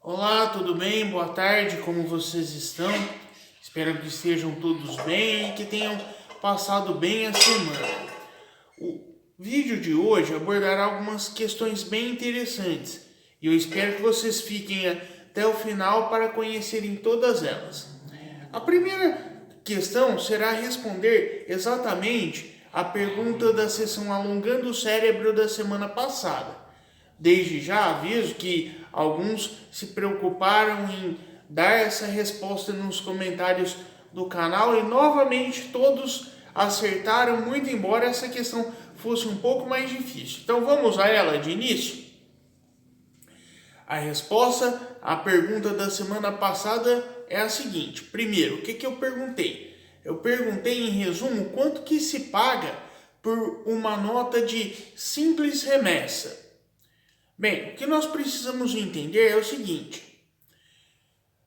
Olá, tudo bem? Boa tarde, como vocês estão? Espero que estejam todos bem e que tenham passado bem a semana. O vídeo de hoje abordará algumas questões bem interessantes e eu espero que vocês fiquem até o final para conhecerem todas elas. A primeira questão será responder exatamente a pergunta da sessão Alongando o Cérebro da semana passada. Desde já aviso que alguns se preocuparam em dar essa resposta nos comentários do canal e novamente todos acertaram, muito embora essa questão fosse um pouco mais difícil. Então vamos a ela de início. A resposta à pergunta da semana passada é a seguinte. Primeiro, o que eu perguntei? Eu perguntei em resumo quanto que se paga por uma nota de simples remessa. Bem, o que nós precisamos entender é o seguinte: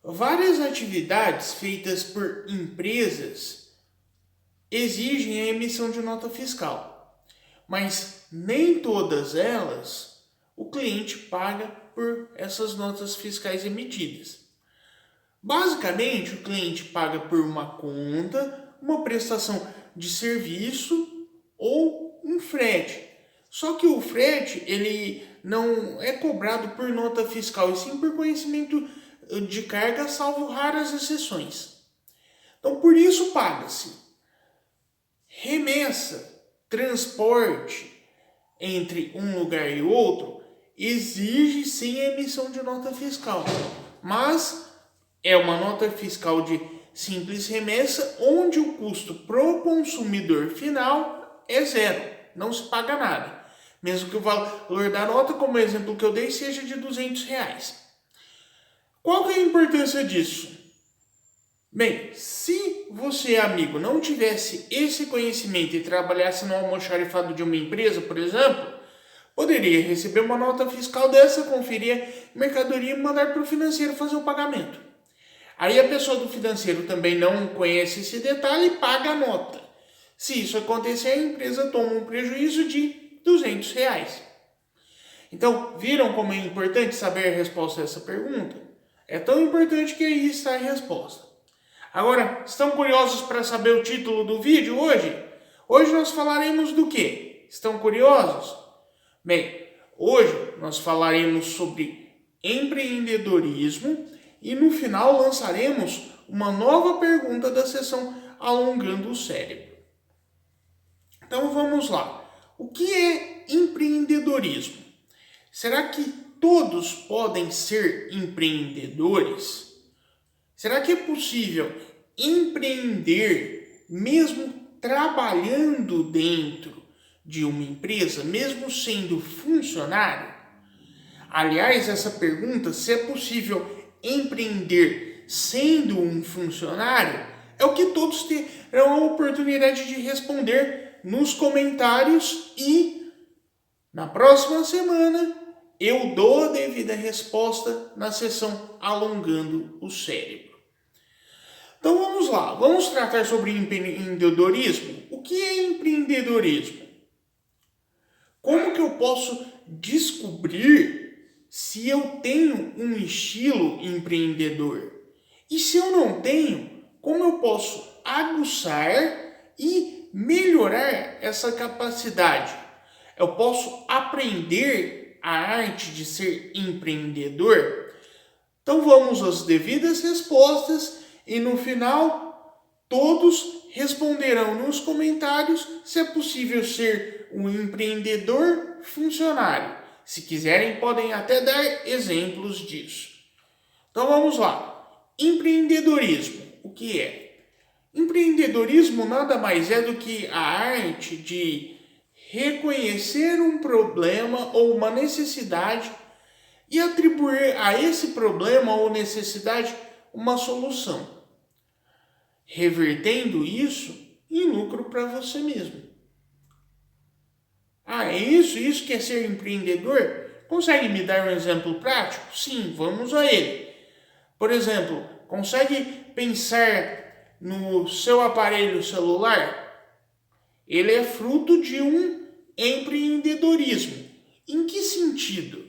várias atividades feitas por empresas exigem a emissão de nota fiscal, mas nem todas elas o cliente paga por essas notas fiscais emitidas. Basicamente, o cliente paga por uma conta, uma prestação de serviço ou um frete. Só que o frete, ele não é cobrado por nota fiscal, e sim por conhecimento de carga, salvo raras exceções. Então, por isso paga-se remessa, transporte entre um lugar e outro, exige sim a emissão de nota fiscal. Mas é uma nota fiscal de simples remessa, onde o custo pro consumidor final é zero, não se paga nada. Mesmo que o valor da nota, como o exemplo que eu dei, seja de R$200. Qual que é a importância disso? Bem, se você, amigo, não tivesse esse conhecimento e trabalhasse no almoxarifado de uma empresa, por exemplo, poderia receber uma nota fiscal dessa, conferir a mercadoria e mandar para o financeiro fazer o pagamento. Aí a pessoa do financeiro também não conhece esse detalhe e paga a nota. Se isso acontecer, a empresa toma um prejuízo de R$200. Então, viram como é importante saber a resposta a essa pergunta? É tão importante que aí está a resposta. Agora, estão curiosos para saber o título do vídeo hoje? Hoje nós falaremos do quê? Estão curiosos? Bem, hoje nós falaremos sobre empreendedorismo e no final lançaremos uma nova pergunta da sessão Alongando o Cérebro. Então vamos lá. O que é empreendedorismo? Será que todos podem ser empreendedores? Será que é possível empreender mesmo trabalhando dentro de uma empresa, mesmo sendo funcionário? Aliás, essa pergunta, se é possível empreender sendo um funcionário, é o que todos terão a oportunidade de responder nos comentários e na próxima semana eu dou a devida resposta na sessão Alongando o Cérebro. Então vamos lá, vamos tratar sobre empreendedorismo. O que é empreendedorismo? Como que eu posso descobrir se eu tenho um estilo empreendedor? E se eu não tenho, como eu posso aguçar e melhorar essa capacidade? Eu posso aprender a arte de ser empreendedor? Então vamos às devidas respostas e no final todos responderão nos comentários se é possível ser um empreendedor funcionário. Se quiserem, podem até dar exemplos disso. Então vamos lá. Empreendedorismo. O que é? Empreendedorismo nada mais é do que a arte de reconhecer um problema ou uma necessidade e atribuir a esse problema ou necessidade uma solução, revertendo isso em lucro para você mesmo. É isso que é ser empreendedor? Consegue me dar um exemplo prático? Sim, vamos a ele. Por exemplo, consegue pensar no seu aparelho celular? Ele é fruto de um empreendedorismo. Em que sentido?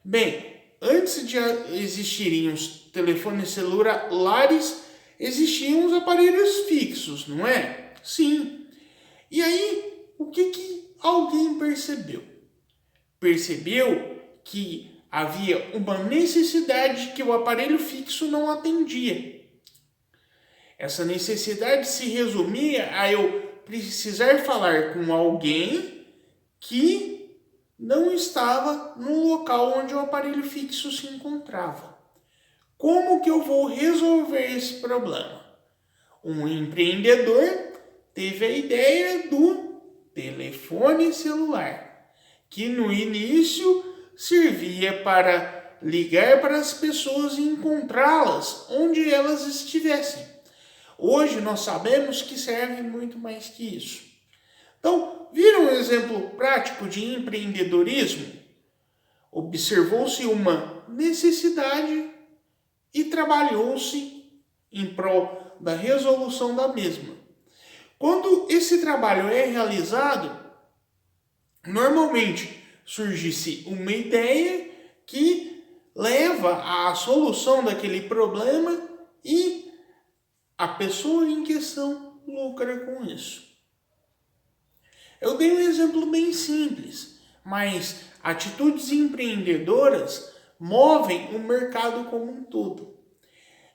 Bem, antes de existirem os telefones celulares, existiam os aparelhos fixos, não é? Sim. E aí, o que alguém percebeu? Percebeu que havia uma necessidade que o aparelho fixo não atendia. Essa necessidade se resumia a eu precisar falar com alguém que não estava no local onde o aparelho fixo se encontrava. Como que eu vou resolver esse problema? Um empreendedor teve a ideia do telefone celular, que no início servia para ligar para as pessoas e encontrá-las onde elas estivessem. Hoje nós sabemos que serve muito mais que isso. Então, viram um exemplo prático de empreendedorismo? Observou-se uma necessidade e trabalhou-se em prol da resolução da mesma. Quando esse trabalho é realizado, normalmente surge-se uma ideia que leva à solução daquele problema e a pessoa em questão lucra com isso. Eu dei um exemplo bem simples, mas atitudes empreendedoras movem o mercado como um todo.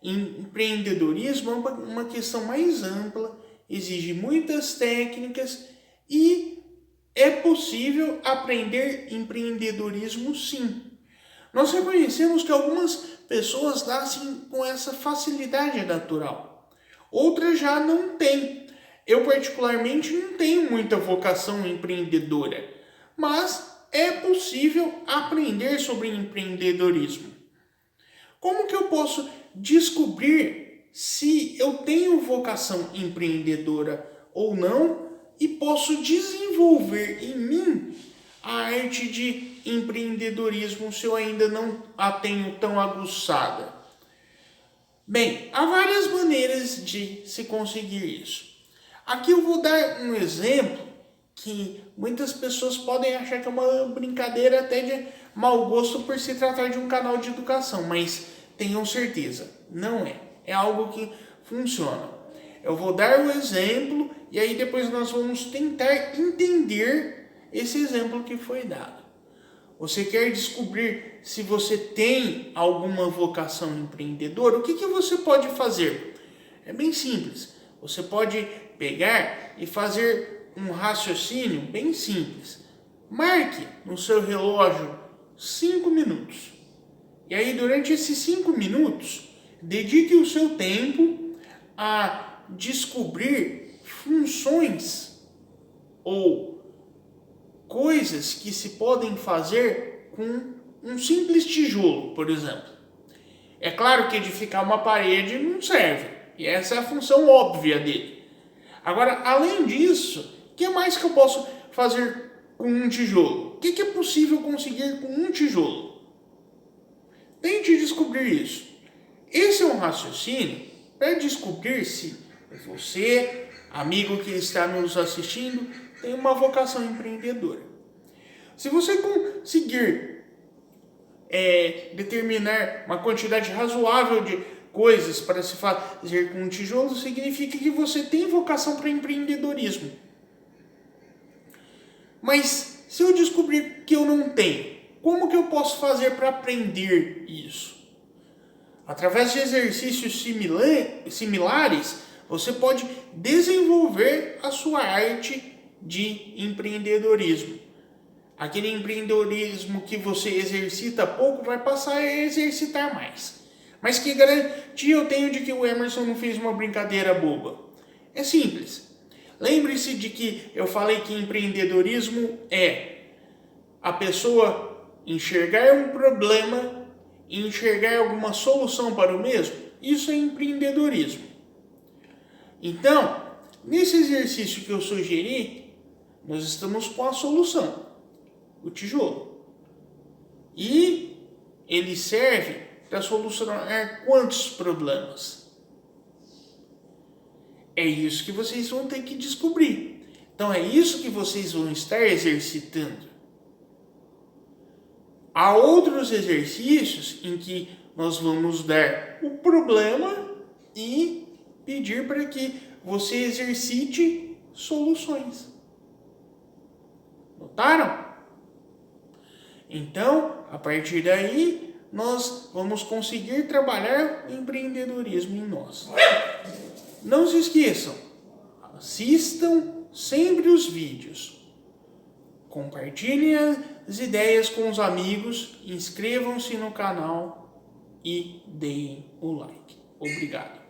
Empreendedorismo é uma questão mais ampla, exige muitas técnicas e é possível aprender empreendedorismo sim. Nós reconhecemos que algumas pessoas nascem com essa facilidade natural, outras já não têm. Eu particularmente não tenho muita vocação empreendedora, mas é possível aprender sobre empreendedorismo. Como que eu posso descobrir se eu tenho vocação empreendedora ou não e posso desenvolver em mim a arte de empreendedorismo se eu ainda não a tenho tão aguçada? Bem, há várias maneiras de se conseguir isso. Aqui eu vou dar um exemplo que muitas pessoas podem achar que é uma brincadeira até de mau gosto por se tratar de um canal de educação, mas tenham certeza, não é. É algo que funciona. Eu vou dar o exemplo e aí depois nós vamos tentar entender esse exemplo que foi dado. Você quer descobrir se você tem alguma vocação empreendedora? O que você pode fazer? É bem simples. Você pode pegar e fazer um raciocínio bem simples. Marque no seu relógio 5 minutos. E aí, durante esses 5 minutos, dedique o seu tempo a descobrir funções ou coisas que se podem fazer com um simples tijolo, por exemplo. É claro que edificar uma parede não serve, e essa é a função óbvia dele. Agora, além disso, o que mais que eu posso fazer com um tijolo? O que é possível conseguir com um tijolo? Tente descobrir isso. Esse é um raciocínio para descobrir se você, amigo que está nos assistindo, tem uma vocação empreendedora. Se você conseguir determinar uma quantidade razoável de coisas para se fazer com um tijolo, significa que você tem vocação para empreendedorismo. Mas se eu descobrir que eu não tenho, como que eu posso fazer para aprender isso? Através de exercícios similares, você pode desenvolver a sua arte de empreendedorismo. Aquele empreendedorismo que você exercita pouco vai passar a exercitar mais. Mas que garantia eu tenho de que o Emerson não fez uma brincadeira boba? É simples. Lembre-se de que eu falei que empreendedorismo é a pessoa enxergar um problema e enxergar alguma solução para o mesmo. Isso é empreendedorismo. Então, nesse exercício que eu sugeri, nós estamos com a solução, o tijolo. E ele serve para solucionar quantos problemas? É isso que vocês vão ter que descobrir. Então é isso que vocês vão estar exercitando. Há outros exercícios em que nós vamos dar o problema e pedir para que você exercite soluções. Notaram? Então, a partir daí, nós vamos conseguir trabalhar o empreendedorismo em nós. Não se esqueçam, assistam sempre os vídeos. Compartilhem as ideias com os amigos, inscrevam-se no canal e deem o like. Obrigado.